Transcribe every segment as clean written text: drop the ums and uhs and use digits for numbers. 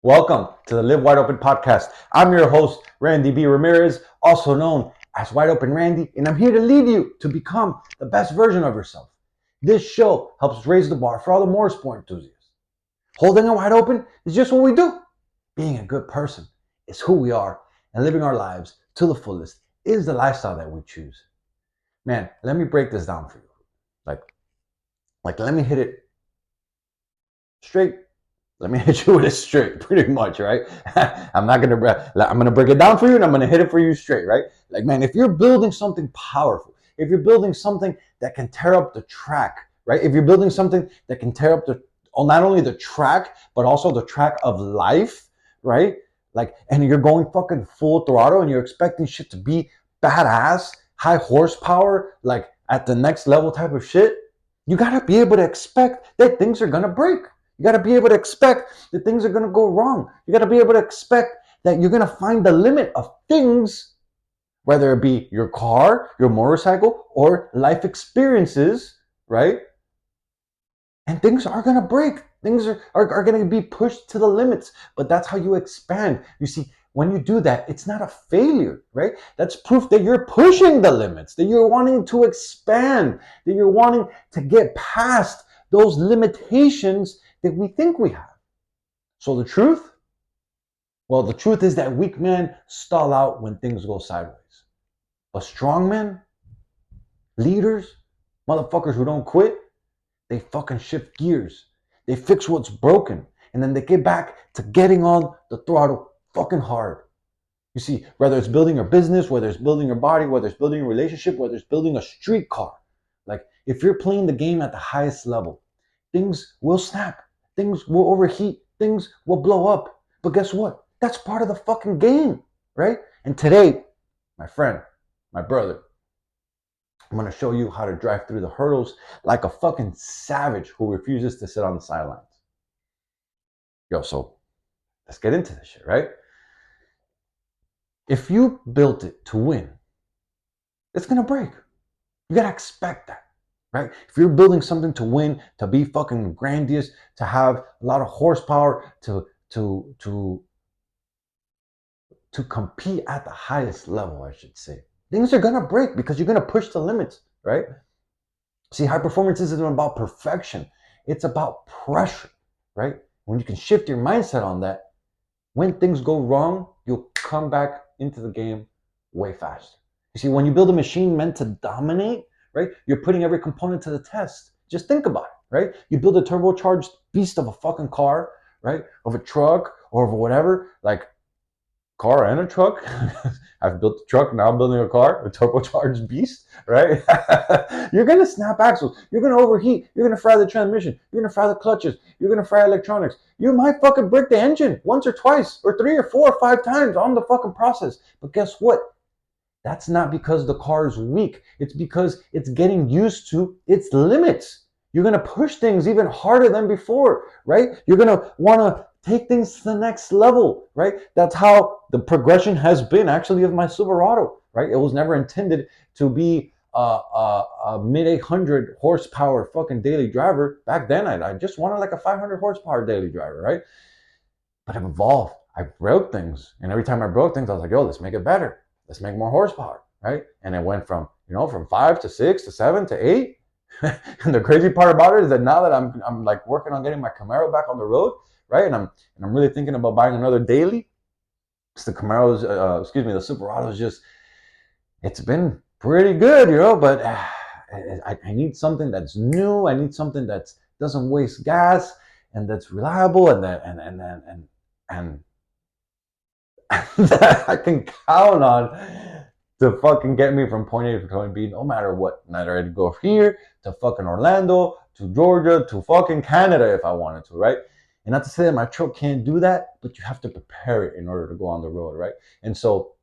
Welcome to the Live Wide Open podcast. I'm your host, Randy B. Ramirez, also known as Wide Open Randy, and I'm here to lead you to become the best version of yourself. This show helps raise the bar for all the more sport enthusiasts. Holding it wide open is just what we do. Being a good person is who we are, and living our lives to the fullest is the lifestyle that we choose. Man, let me break this down for you. Let me hit it straight. Let me hit you with it straight, pretty much, right? I'm gonna break it down for you, and I'm gonna hit it for you straight, right? Like, man, if you're building something powerful, if you're building something that can tear up the track, right? If you're building something that can tear up not only the track, but also the track of life, right? Like, and you're going fucking full throttle, and you're expecting shit to be badass, high horsepower, like at the next level type of shit. You gotta be able to expect that things are gonna break. You got to be able to expect that things are going to go wrong. You got to be able to expect that you're going to find the limit of things, whether it be your car, your motorcycle, or life experiences, right? And things are going to break. Things are going to be pushed to the limits. But that's how you expand. You see, when you do that, it's not a failure, right? That's proof that you're pushing the limits, that you're wanting to expand, that you're wanting to get past those limitations that we think we have. So the truth? Well, the truth is that weak men stall out when things go sideways. But strong men, leaders, motherfuckers who don't quit, they fucking shift gears. They fix what's broken, and then they get back to getting on the throttle fucking hard. You see, whether it's building your business, whether it's building your body, whether it's building a relationship, whether it's building a street car, like if you're playing the game at the highest level, things will snap. Things will overheat. Things will blow up. But guess what? That's part of the fucking game, right? And today, my friend, my brother, I'm going to show you how to drive through the hurdles like a fucking savage who refuses to sit on the sidelines. Yo, so let's get into this shit, right? If you built it to win, it's going to break. You got to expect that. Right? If you're building something to win, to be fucking grandiose, to have a lot of horsepower, to compete at the highest level, I should say, things are gonna break because you're gonna push the limits, right? See, high performance isn't about perfection; it's about pressure, right? When you can shift your mindset on that, when things go wrong, you'll come back into the game way faster. You see, when you build a machine meant to dominate, right? You're putting every component to the test. Just think about it, right? You build a turbocharged beast of a fucking car, right? Of a truck or of whatever, like car and a truck. I've built a truck, now I'm building a car, a turbocharged beast, right? You're gonna snap axles, you're gonna overheat, you're gonna fry the transmission, you're gonna fry the clutches, you're gonna fry electronics. You might fucking break the engine once or twice, or 3 or 4 or 5 times on the fucking process. But guess what? That's not because the car is weak. It's because it's getting used to its limits. You're going to push things even harder than before, right? You're going to want to take things to the next level, right? That's how the progression has been actually of my Silverado, right? It was never intended to be a mid 800 horsepower fucking daily driver. Back then, I just wanted like a 500 horsepower daily driver, right? But I've evolved. I broke things. And every time I broke things, I was like, yo, let's make it better. Let's make more horsepower, right? And it went from 5 to 6 to 7 to 8. And the crazy part about it is that now that I'm like working on getting my Camaro back on the road, right? And I'm really thinking about buying another daily. The Camaro's, the Silverado's just, it's been pretty good, but I need something that's new. I need something that doesn't waste gas and that's reliable and that I can count on to fucking get me from point A to point B no matter what. Matter to go here to fucking Orlando, to Georgia, to fucking Canada if I wanted to, right? And not to say that my truck can't do that, but you have to prepare it in order to go on the road, right? And so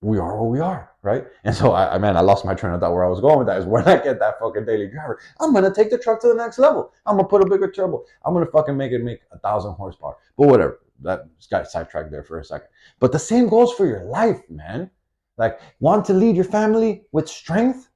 we are who we are, right? And so I lost my train of thought where I was going with that is when I get that fucking daily driver, I'm going to take the truck to the next level. I'm going to put a bigger turbo. I'm going to fucking make 1,000 horsepower. But whatever, that got sidetracked there for a second. But the same goes for your life, man. Like, want to lead your family with strength?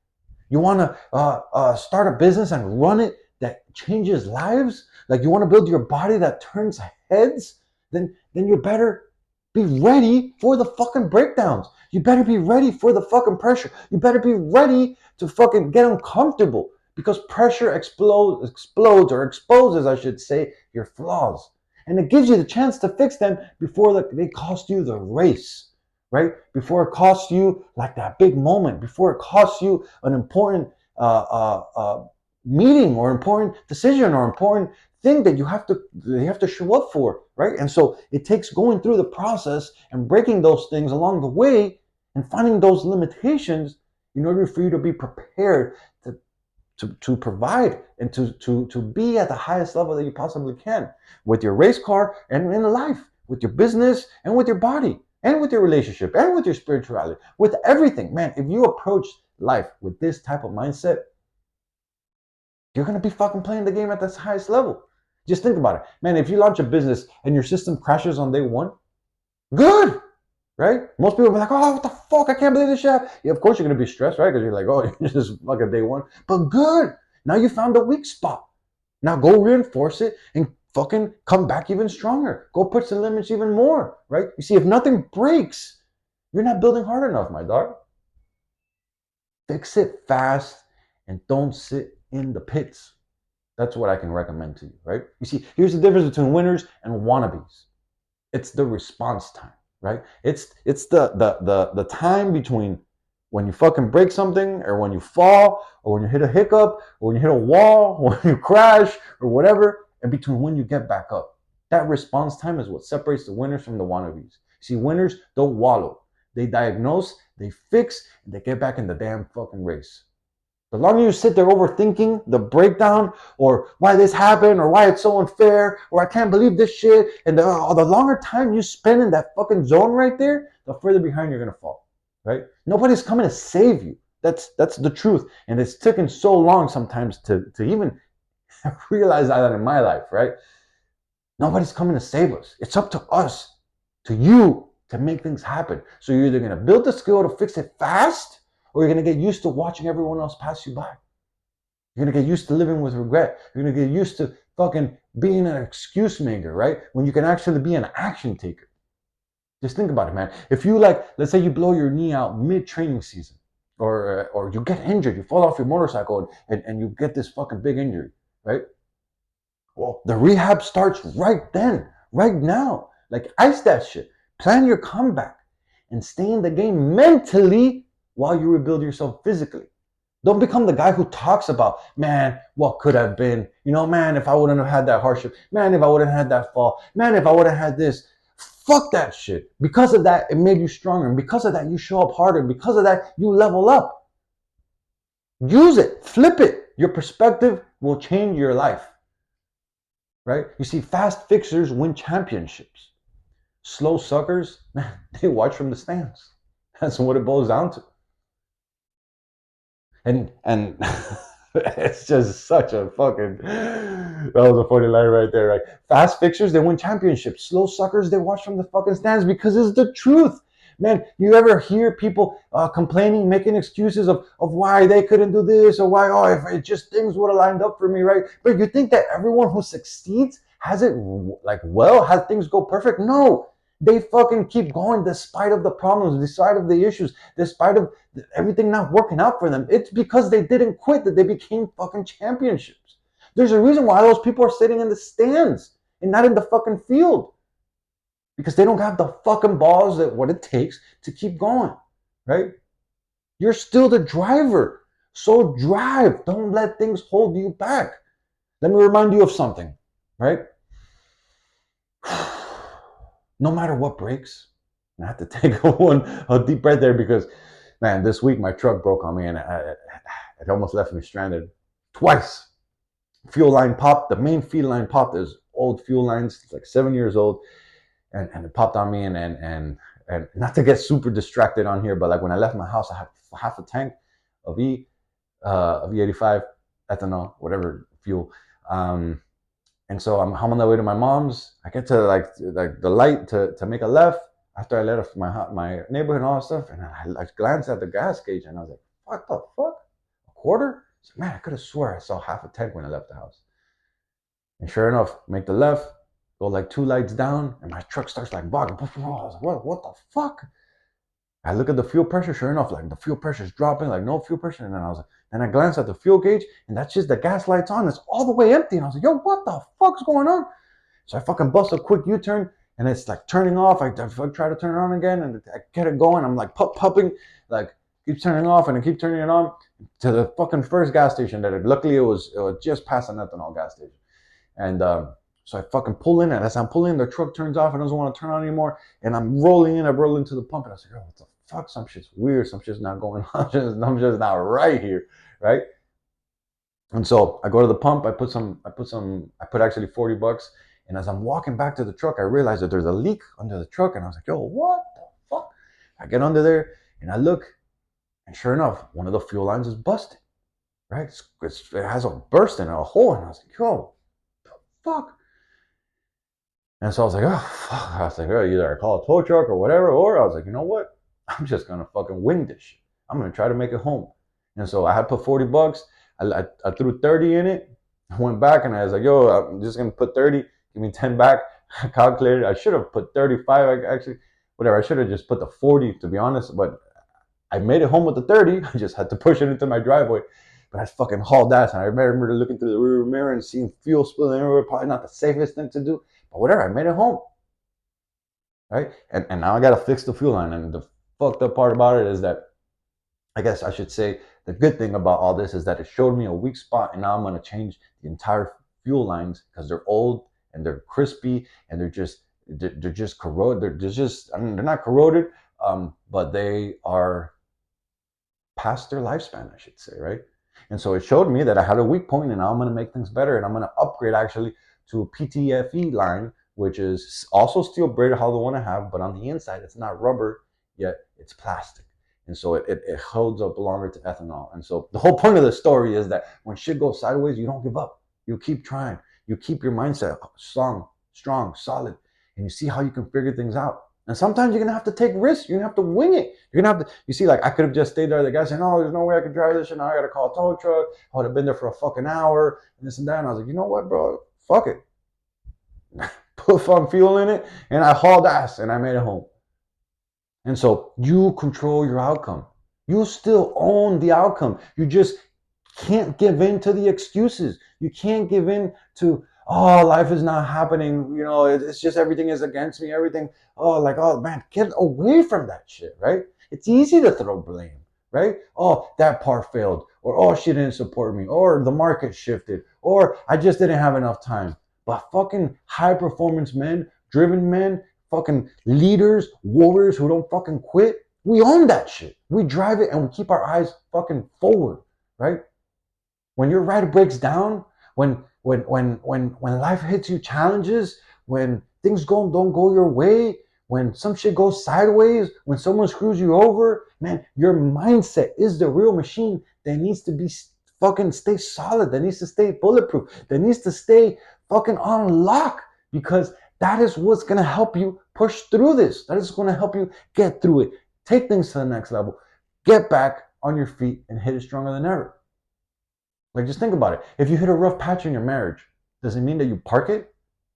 You want to start a business and run it that changes lives, like you want to build your body that turns heads, then you better be ready for the fucking breakdowns. You better be ready for the fucking pressure. You better be ready to fucking get uncomfortable, because pressure explodes or exposes, I should say, your flaws. And it gives you the chance to fix them before they cost you the race, right? Before it costs you like that big moment, before it costs you an important meeting or important decision or important thing that you have to show up for, right? And so it takes going through the process and breaking those things along the way and finding those limitations in order for you to be prepared to provide and to be at the highest level that you possibly can with your race car and in life, with your business and with your body and with your relationship and with your spirituality, with everything. Man, if you approach life with this type of mindset, you're going to be fucking playing the game at the highest level. Just think about it. Man, if you launch a business and your system crashes on day one, good, right? Most people will be like, oh, what the fuck? I can't believe this shit. Yeah, of course you're going to be stressed, right? Because you're like, oh, you're just fucking day one. But good. Now you found a weak spot. Now go reinforce it and fucking come back even stronger. Go push the limits even more, right? You see, if nothing breaks, you're not building hard enough, my dog. Fix it fast and don't sit in the pits. That's what I can recommend to you, right? You see, here's the difference between winners and wannabes. It's the response time, right? It's the time between when you fucking break something, or when you fall, or when you hit a hiccup, or when you hit a wall, or when you crash, or whatever, and between when you get back up. That response time is what separates the winners from the wannabes. See, winners don't wallow. They diagnose, they fix, and they get back in the damn fucking race. The longer you sit there overthinking the breakdown, or why this happened, or why it's so unfair, or I can't believe this shit, and the longer time you spend in that fucking zone right there, the further behind you're gonna fall, right? Nobody's coming to save you. That's the truth. And it's taken so long sometimes to even realize that in my life, right? Nobody's coming to save us. It's up to us, to you, to make things happen. So you're either gonna build the skill to fix it fast, or you're going to get used to watching everyone else pass you by. You're going to get used to living with regret. You're going to get used to fucking being an excuse maker, right? When you can actually be an action taker. Just think about it, man. If you let's say you blow your knee out mid-training season, or you get injured, you fall off your motorcycle and you get this fucking big injury, right? Well, the rehab starts right then, right now. Like, ice that shit. Plan your comeback and stay in the game mentally while you rebuild yourself physically. Don't become the guy who talks about, man, what could have been? You know, man, if I wouldn't have had that hardship. Man, if I wouldn't have had that fall. Man, if I wouldn't have had this. Fuck that shit. Because of that, it made you stronger. And because of that, you show up harder. And because of that, you level up. Use it. Flip it. Your perspective will change your life. Right? You see, fast fixers win championships. Slow suckers, man, they watch from the stands. That's what it boils down to. And it's just such a fucking, that was a funny line right there, right? Fast fixers, they win championships. Slow suckers, they watch from the fucking stands, because it's the truth. Man, you ever hear people complaining, making excuses of why they couldn't do this, or why, oh, if it just things would have lined up for me, right? But you think that everyone who succeeds has it has things go perfect? No. They fucking keep going despite of the problems, despite of the issues, despite of everything not working out for them. It's because they didn't quit that they became fucking championships. There's a reason why those people are sitting in the stands and not in the fucking field. Because they don't have the fucking balls that what it takes to keep going, right? You're still the driver. So drive. Don't let things hold you back. Let me remind you of something, right? No matter what breaks, I have to take a deep breath there, because, man, this week my truck broke on me and it almost left me stranded twice. Fuel line popped. The main fuel line popped. There's old fuel lines. It's like 7 years old. And it popped on me, and not to get super distracted on here, but like when I left my house, I had half a tank of E85 ethanol, whatever fuel. And so I'm on the way to my mom's. I get to like the light to make a left after I left my neighborhood and all that stuff, and I glance at the gas gauge, and I was like, what the fuck? A quarter? So, man, I could have swore I saw half a tank when I left the house. And sure enough, make the left, go like 2 lights down, and my truck starts like bogging. I was like, what the fuck? I look at the fuel pressure, sure enough, like the fuel pressure is dropping, like no fuel pressure. And then I was like, then I glance at the fuel gauge, and that's just the gas lights on. It's all the way empty. And I was like, yo, what the fuck's going on? So I fucking bust a quick U-turn, and it's like turning off. I try to turn it on again, and I get it going. I'm like pumping, like keep turning off, and I keep turning it on to the fucking first gas station. Luckily it was just past an ethanol gas station, and so I fucking pull in, and as I'm pulling in, the truck turns off and doesn't want to turn on anymore. And I'm rolling in, I roll into the pump, and I was like, oh, what the fuck? Some shit's weird. Some shit's not going on. I'm just not right here, right? And so I go to the pump. I put actually $40. And as I'm walking back to the truck, I realize that there's a leak under the truck. And I was like, yo, what the fuck? I get under there and I look, and sure enough, one of the fuel lines is busted, right? It has a burst in it, a hole. And I was like, yo, the fuck? And so I was like, oh, fuck. I was like, oh, either I call a tow truck or whatever, or I was like, you know what? I'm just going to fucking wing this shit. I'm going to try to make it home. And so I had put $40. I threw 30 in it. I went back and I was like, yo, I'm just going to put 30. Give me 10 back. I calculated. I should have put 35. Actually, whatever. I should have just put the 40, to be honest. But I made it home with the 30. I just had to push it into my driveway. But I fucking hauled ass. And I remember looking through the rear mirror and seeing fuel spilling everywhere. Probably not the safest thing to do. But whatever. I made it home. Right? And now I got to fix the fuel line. And the fucked up part about it is that, I guess I should say, the good thing about all this is that it showed me a weak spot. And now I'm going to change the entire fuel lines because they're old and they're crispy and they're just corroded. They're not corroded, but they are past their lifespan, I should say, right? And so it showed me that I had a weak point, and now I'm going to make things better, and I'm going to upgrade actually to a PTFE line, which is also steel braided, how the one I have, but on the inside it's not rubber yet, it's plastic. And so it holds up longer to ethanol. And so the whole point of the story is that when shit goes sideways, you don't give up. You keep trying. You keep your mindset strong, solid, and you see how you can figure things out. And sometimes you're gonna have to take risks. You're gonna have to wing it. You're gonna have to. You see, like I could have just stayed there. The guy saying, "No, there's no way I could drive this shit. Now I gotta call a tow truck. I would have been there for a fucking hour and this and that." And I was like, you know what, bro? Fuck it. Put fucking fuel in it, and I hauled ass, and I made it home. And so you control your outcome. You still own the outcome. You just can't give in to the excuses. You can't give in to, oh, life is not happening. You know, it's just everything is against me. Everything. Oh, like, oh man, get away from that shit, right? It's easy to throw blame, right? Oh, that part failed, or oh, she didn't support me, or the market shifted, or I just didn't have enough time. But fucking high performance men, driven men, fucking leaders, warriors who don't fucking quit, we own that shit. We drive it and we keep our eyes fucking forward, right? When your ride breaks down, when life hits you challenges, when things don't go your way, when some shit goes sideways, when someone screws you over, man, your mindset is the real machine that needs to be fucking stay solid, that needs to stay bulletproof, that needs to stay fucking on lock, because that is what's gonna help you push through this. That is gonna help you get through it, take things to the next level, get back on your feet and hit it stronger than ever. Like, just think about it. If you hit a rough patch in your marriage, does it mean that you park it?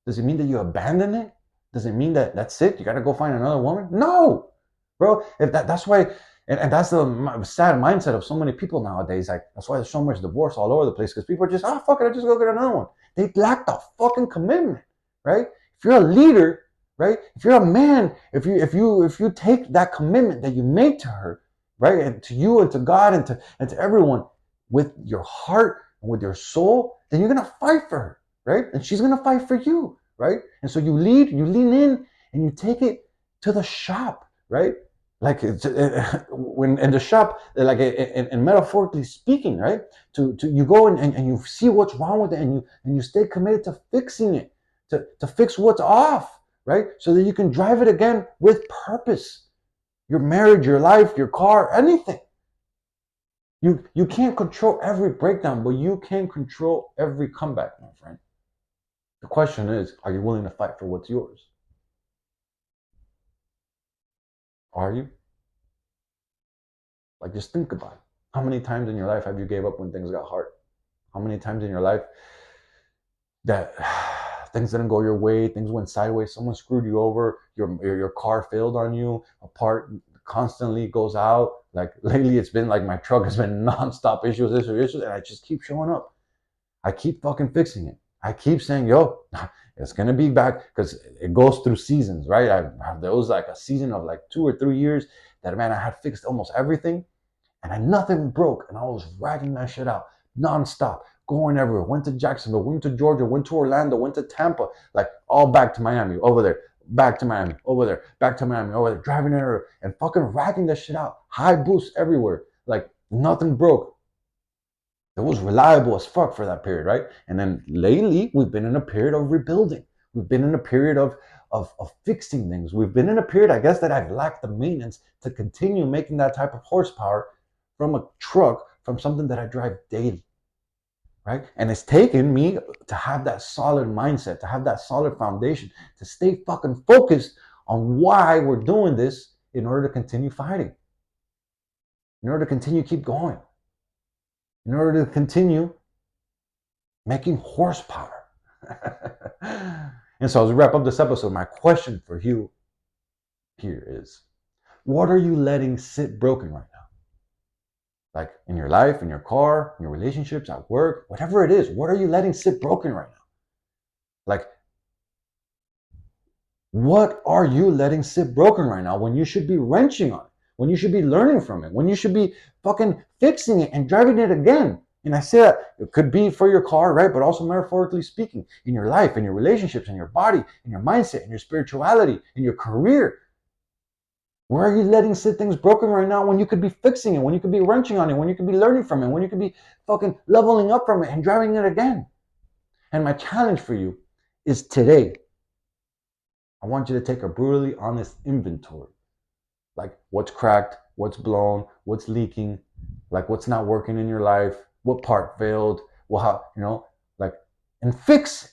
Does it mean that you abandon it? Does it mean that that's it? You got to go find another woman? No, bro. If that's why, and that's the sad mindset of so many people nowadays. Like, that's why there's so much divorce all over the place, because people are just, oh, fuck it, I just go get another one. They lack the fucking commitment, right? If you're a leader, right? If you're a man, if you take that commitment that you made to her, right, and to you and to God and to everyone, with your heart and with your soul, then you're gonna fight for her, right? And she's gonna fight for you, right? And so you lean in, and you take it to the shop, right? Like when in the shop, like in metaphorically speaking, right? To you go and you see what's wrong with it, and you stay committed to fixing it, to fix what's off, right? So that you can drive it again with purpose. Your marriage, your life, your car, anything. You can't control every breakdown, but you can control every comeback, my friend. The question is, are you willing to fight for what's yours? Are you? Like, just think about it. How many times in your life have you gave up when things got hard? How many times in your life that things didn't go your way, things went sideways, someone screwed you over, your car failed on you, a part constantly goes out. Like lately, it's been like my truck has been nonstop issues, and I just keep showing up. I keep fucking fixing it. I keep saying, yo, it's gonna be back because it goes through seasons, right? There was like a season of like 2 or 3 years that, man, I had fixed almost everything, and nothing broke, and I was ragging that shit out nonstop, going everywhere. Went to Jacksonville, went to Georgia, went to Orlando, went to Tampa, like all back to Miami, over there, back to Miami, over there, back to Miami, over there, driving everywhere and fucking ragging that shit out. High boost everywhere, like nothing broke. It was reliable as fuck for that period, right? And then lately, we've been in a period of rebuilding. We've been in a period of fixing things. We've been in a period, I guess, that I've lacked the maintenance to continue making that type of horsepower from a truck, from something that I drive daily, right? And it's taken me to have that solid mindset, to have that solid foundation, to stay fucking focused on why we're doing this in order to continue fighting, in order to continue keep going, in order to continue making horsepower. And so as we wrap up this episode, my question for you here is, what are you letting sit broken right now? Like in your life, in your car, in your relationships, at work, whatever it is, what are you letting sit broken right now? Like, what are you letting sit broken right now when you should be wrenching on it, when you should be learning from it, when you should be fucking fixing it and driving it again? And I say that it could be for your car, right? But also metaphorically speaking, in your life, in your relationships, in your body, in your mindset, in your spirituality, in your career. Where are you letting sit things broken right now when you could be fixing it, when you could be wrenching on it, when you could be learning from it, when you could be fucking leveling up from it and driving it again? And my challenge for you is today, I want you to take a brutally honest inventory. Like what's cracked, what's blown, what's leaking, like what's not working in your life, what part failed, well, how, like, and fix it.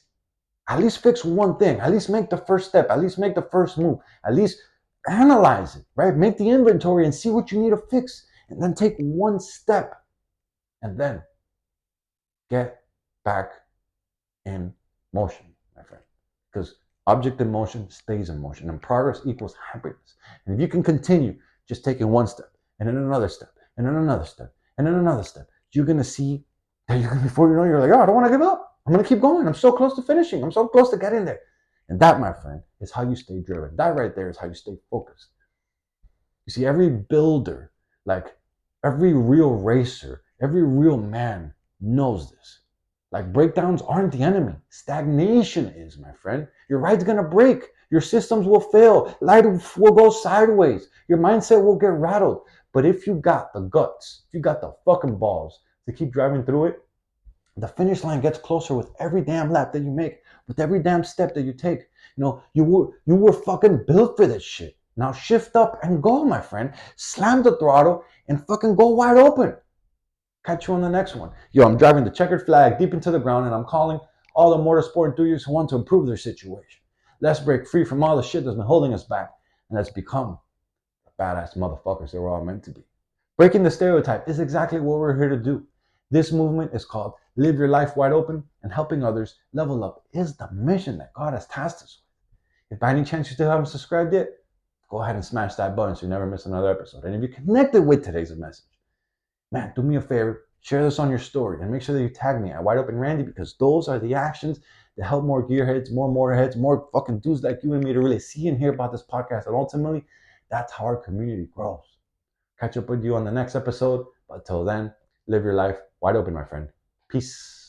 At least fix one thing. At least make the first step. At least make the first move. At least analyze it, right? Make the inventory and see what you need to fix. And then take one step. And then get back in motion, my friend. Because object in motion stays in motion, and progress equals happiness. And if you can continue just taking one step, and then another step, and then another step, and then another step, you're going to see that before you know, you're like, oh, I don't want to give up. I'm going to keep going. I'm so close to finishing. I'm so close to getting there. And that, my friend, is how you stay driven. That right there is how you stay focused. You see, every builder, like every real racer, every real man knows this. Like breakdowns aren't the enemy. Stagnation is, my friend. Your ride's gonna break. Your systems will fail. Light will go sideways. Your mindset will get rattled. But if you got the guts, if you got the fucking balls to keep driving through it, the finish line gets closer with every damn lap that you make, with every damn step that you take. You were fucking built for this shit. Now shift up and go, my friend. Slam the throttle and fucking go wide open. Catch you on the next one. Yo, I'm driving the checkered flag deep into the ground, and I'm calling all the motorsport enthusiasts who want to improve their situation. Let's break free from all the shit that's been holding us back, and let's become the badass motherfuckers that we're all meant to be. Breaking the stereotype is exactly what we're here to do. This movement is called Live Your Life Wide Open, and helping others level up is the mission that God has tasked us with. If by any chance you still haven't subscribed yet, go ahead and smash that button so you never miss another episode. And if you connected with today's message, man, do me a favor, share this on your story, and make sure that you tag me at Wide Open Randy, because those are the actions that help more gearheads, more motorheads, more fucking dudes like you and me to really see and hear about this podcast. And ultimately, that's how our community grows. Catch up with you on the next episode. But till then, live your life wide open, my friend. Peace.